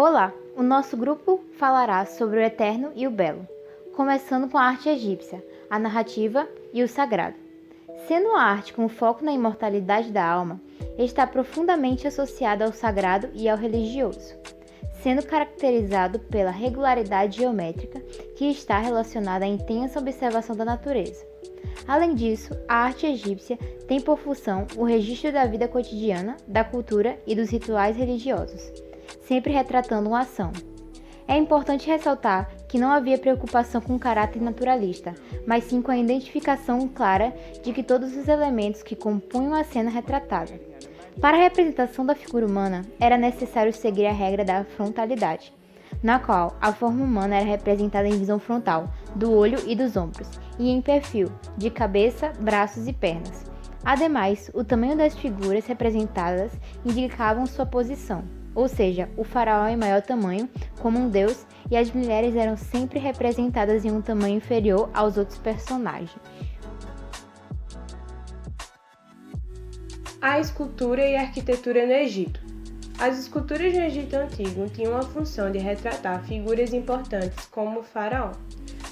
Olá! O nosso grupo falará sobre o eterno e o belo, começando com a arte egípcia, a narrativa e o sagrado. Sendo a arte com foco na imortalidade da alma, está profundamente associada ao sagrado e ao religioso, sendo caracterizado pela regularidade geométrica que está relacionada à intensa observação da natureza. Além disso, a arte egípcia tem por função o registro da vida cotidiana, da cultura e dos rituais religiosos, sempre retratando uma ação. É importante ressaltar que não havia preocupação com o caráter naturalista, mas sim com a identificação clara de que todos os elementos que compunham a cena retratada. Para a representação da figura humana, era necessário seguir a regra da frontalidade, na qual a forma humana era representada em visão frontal, do olho e dos ombros, e em perfil, de cabeça, braços e pernas. Ademais, o tamanho das figuras representadas indicavam sua posição, ou seja, o faraó em maior tamanho, como um deus, e as mulheres eram sempre representadas em um tamanho inferior aos outros personagens. A escultura e a arquitetura no Egito. As esculturas no Egito Antigo tinham a função de retratar figuras importantes como o faraó.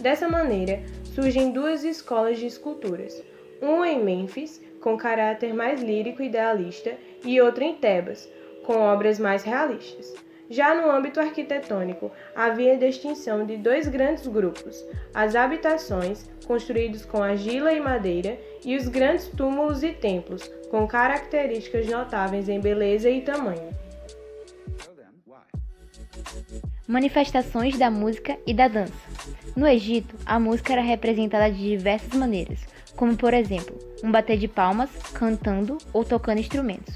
Dessa maneira, surgem duas escolas de esculturas, uma em Mênfis, com caráter mais lírico e idealista, e outra em Tebas, com obras mais realistas. Já no âmbito arquitetônico, havia a distinção de dois grandes grupos, as habitações, construídos com argila e madeira, e os grandes túmulos e templos, com características notáveis em beleza e tamanho. Manifestações da música e da dança. No Egito, a música era representada de diversas maneiras, como por exemplo, um bater de palmas, cantando ou tocando instrumentos.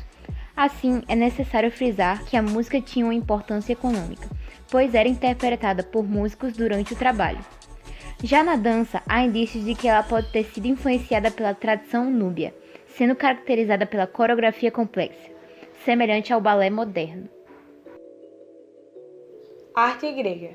Assim, é necessário frisar que a música tinha uma importância econômica, pois era interpretada por músicos durante o trabalho. Já na dança, há indícios de que ela pode ter sido influenciada pela tradição núbia, sendo caracterizada pela coreografia complexa, semelhante ao balé moderno. Arte grega.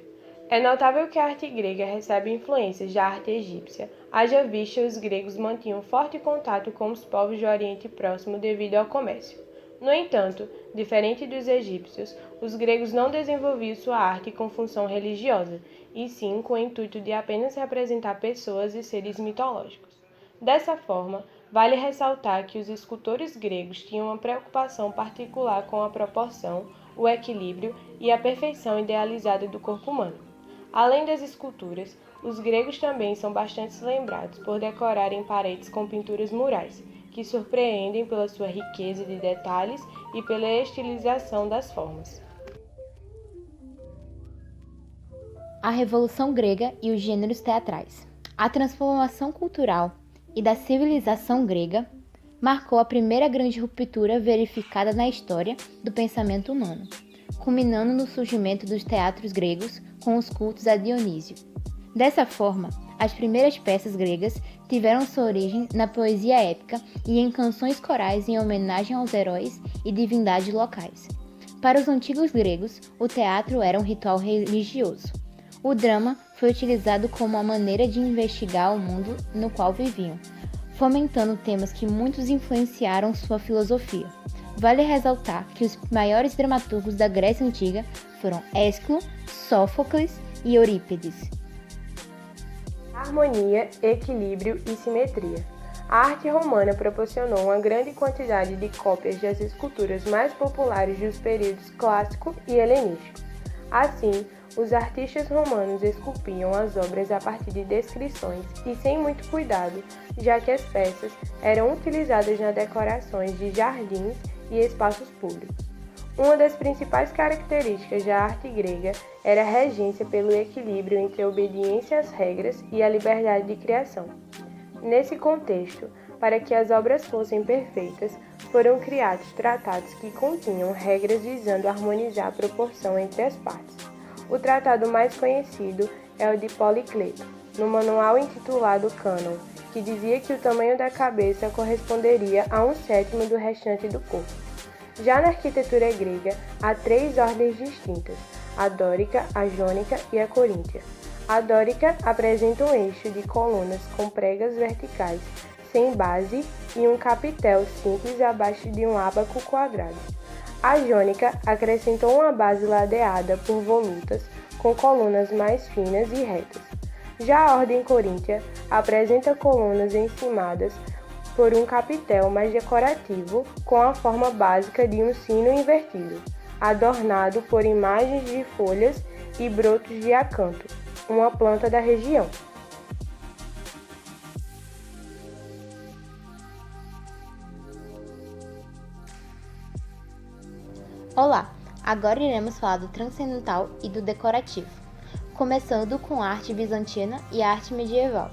É notável que a arte grega recebe influências da arte egípcia, haja vista os gregos mantinham forte contato com os povos do Oriente Próximo devido ao comércio. No entanto, diferente dos egípcios, os gregos não desenvolviam sua arte com função religiosa, e sim com o intuito de apenas representar pessoas e seres mitológicos. Dessa forma, vale ressaltar que os escultores gregos tinham uma preocupação particular com a proporção, o equilíbrio e a perfeição idealizada do corpo humano. Além das esculturas, os gregos também são bastante lembrados por decorarem paredes com pinturas murais, que surpreendem pela sua riqueza de detalhes e pela estilização das formas. A Revolução Grega e os gêneros teatrais. A transformação cultural e da civilização grega marcou a primeira grande ruptura verificada na história do pensamento humano, culminando no surgimento dos teatros gregos com os cultos a Dionísio. Dessa forma, as primeiras peças gregas tiveram sua origem na poesia épica e em canções corais em homenagem aos heróis e divindades locais. Para os antigos gregos, o teatro era um ritual religioso. O drama foi utilizado como uma maneira de investigar o mundo no qual viviam, fomentando temas que muitos influenciaram sua filosofia. Vale ressaltar que os maiores dramaturgos da Grécia Antiga foram Ésquilo, Sófocles e Eurípides. Harmonia, equilíbrio e simetria. A arte romana proporcionou uma grande quantidade de cópias das esculturas mais populares dos períodos clássico e helenístico. Assim, os artistas romanos esculpiam as obras a partir de descrições e sem muito cuidado, já que as peças eram utilizadas nas decorações de jardins e espaços públicos. Uma das principais características da arte grega era a regência pelo equilíbrio entre a obediência às regras e a liberdade de criação. Nesse contexto, para que as obras fossem perfeitas, foram criados tratados que continham regras visando harmonizar a proporção entre as partes. O tratado mais conhecido é o de Policleto, no manual intitulado Cânon, que dizia que o tamanho da cabeça corresponderia a 1/7 do restante do corpo. Já na arquitetura grega, há 3 ordens distintas, a dórica, a jônica e a coríntia. A dórica apresenta um eixo de colunas com pregas verticais, sem base e um capitel simples abaixo de um ábaco quadrado. A jônica acrescentou uma base ladeada por volutas, com colunas mais finas e retas. Já a ordem coríntia apresenta colunas encimadas por um capitel mais decorativo, com a forma básica de um sino invertido, adornado por imagens de folhas e brotos de acanto, uma planta da região. Olá, agora iremos falar do transcendental e do decorativo, começando com a arte bizantina e a arte medieval.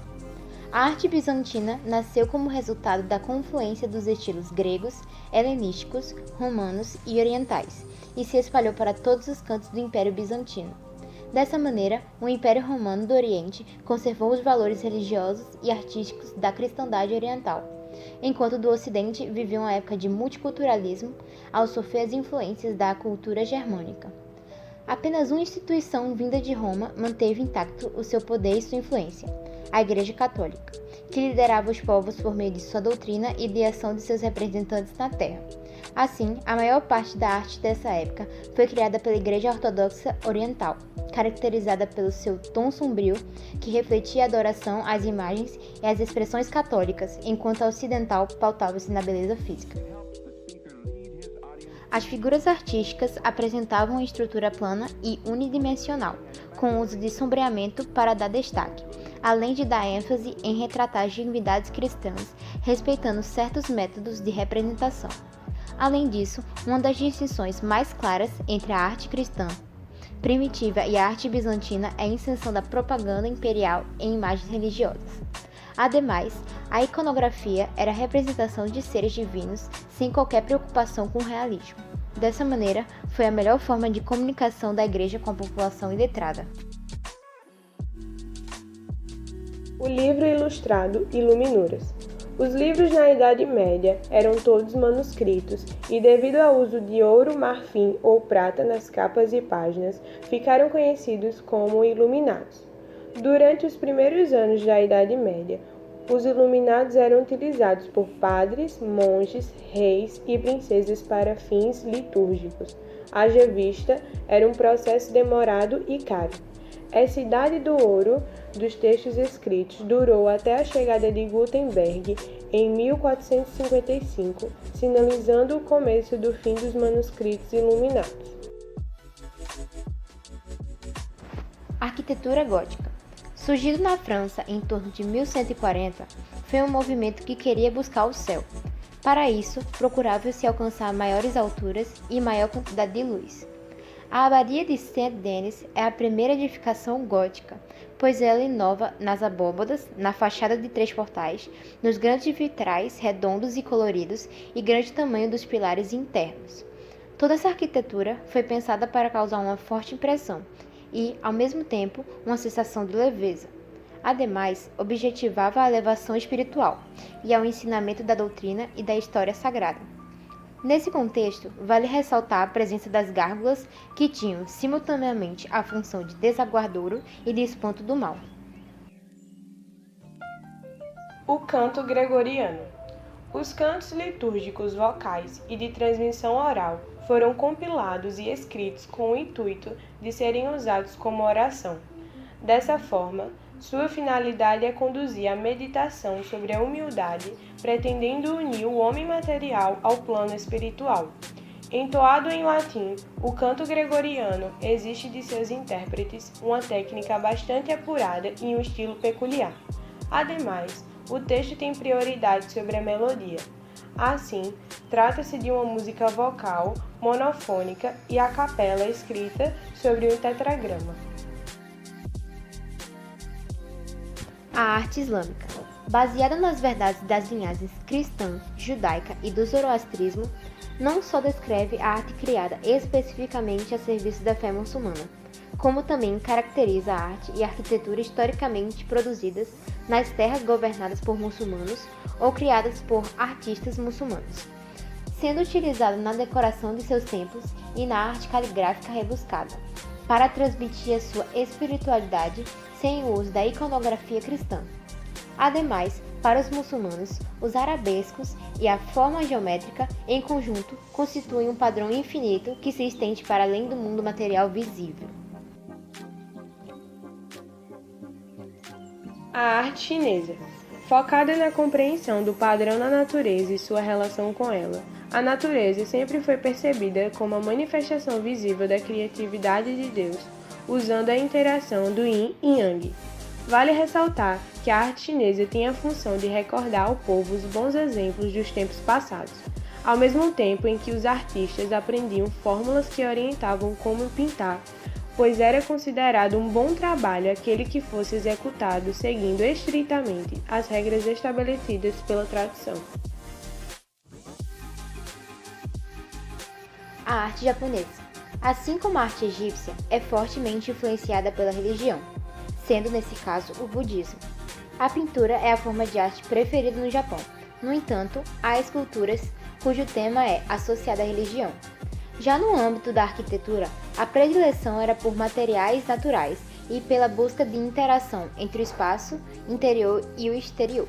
A arte bizantina nasceu como resultado da confluência dos estilos gregos, helenísticos, romanos e orientais, e se espalhou para todos os cantos do Império Bizantino. Dessa maneira, o Império Romano do Oriente conservou os valores religiosos e artísticos da cristandade oriental, enquanto do Ocidente vivia uma época de multiculturalismo ao sofrer as influências da cultura germânica. Apenas uma instituição vinda de Roma manteve intacto o seu poder e sua influência, a Igreja Católica, que liderava os povos por meio de sua doutrina e de ação de seus representantes na Terra. Assim, a maior parte da arte dessa época foi criada pela Igreja Ortodoxa Oriental, caracterizada pelo seu tom sombrio, que refletia a adoração às imagens e às expressões católicas, enquanto a ocidental pautava-se na beleza física. As figuras artísticas apresentavam uma estrutura plana e unidimensional, com o uso de sombreamento para dar destaque, além de dar ênfase em retratar as divindades cristãs, respeitando certos métodos de representação. Além disso, uma das distinções mais claras entre a arte cristã primitiva e a arte bizantina é a inserção da propaganda imperial em imagens religiosas. Ademais, a iconografia era a representação de seres divinos sem qualquer preocupação com o realismo. Dessa maneira, foi a melhor forma de comunicação da Igreja com a população iletrada. O livro ilustrado Iluminuras. Os livros na Idade Média eram todos manuscritos e, devido ao uso de ouro, marfim ou prata nas capas e páginas, ficaram conhecidos como iluminados. Durante os primeiros anos da Idade Média, os iluminados eram utilizados por padres, monges, reis e princesas para fins litúrgicos. Haja vista, era um processo demorado e caro. Essa idade do ouro dos textos escritos durou até a chegada de Gutenberg em 1455, sinalizando o começo do fim dos manuscritos iluminados. Arquitetura gótica. Surgido na França em torno de 1140, foi um movimento que queria buscar o céu. Para isso, procurava-se alcançar maiores alturas e maior quantidade de luz. A Abadia de Saint-Denis é a primeira edificação gótica, pois ela inova nas abóbadas, na fachada de 3 portais, nos grandes vitrais redondos e coloridos e grande tamanho dos pilares internos. Toda essa arquitetura foi pensada para causar uma forte impressão e, ao mesmo tempo, uma sensação de leveza. Ademais, objetivava a elevação espiritual e ao ensinamento da doutrina e da história sagrada. Nesse contexto, vale ressaltar a presença das gárgulas, que tinham simultaneamente a função de desaguadouro e de espanto do mal. O canto gregoriano. Os cantos litúrgicos vocais e de transmissão oral foram compilados e escritos com o intuito de serem usados como oração. Dessa forma, sua finalidade é conduzir a meditação sobre a humildade, pretendendo unir o homem material ao plano espiritual. Entoado em latim, o canto gregoriano exige de seus intérpretes uma técnica bastante apurada e um estilo peculiar. Ademais, o texto tem prioridade sobre a melodia. Assim, trata-se de uma música vocal, monofônica e a capela escrita sobre um tetragrama. A arte islâmica. Baseada nas verdades das linhagens cristã, judaica e do zoroastrismo, não só descreve a arte criada especificamente a serviço da fé muçulmana, como também caracteriza a arte e a arquitetura historicamente produzidas nas terras governadas por muçulmanos ou criadas por artistas muçulmanos, sendo utilizado na decoração de seus templos e na arte caligráfica rebuscada, para transmitir a sua espiritualidade sem o uso da iconografia cristã. Ademais, Para os muçulmanos, os arabescos e a forma geométrica, em conjunto, constituem um padrão infinito que se estende para além do mundo material visível. A arte chinesa. Focada na compreensão do padrão da natureza e sua relação com ela, a natureza sempre foi percebida como a manifestação visível da criatividade de Deus, usando a interação do yin e yang. Vale ressaltar que a arte chinesa tem a função de recordar ao povo os bons exemplos dos tempos passados, ao mesmo tempo em que os artistas aprendiam fórmulas que orientavam como pintar, pois era considerado um bom trabalho aquele que fosse executado seguindo estritamente as regras estabelecidas pela tradição. A arte japonesa, assim como a arte egípcia, é fortemente influenciada pela religião, sendo nesse caso o budismo. A pintura é a forma de arte preferida no Japão. No entanto, há esculturas cujo tema é associado à religião. Já no âmbito da arquitetura, a predileção era por materiais naturais e pela busca de interação entre o espaço interior e o exterior.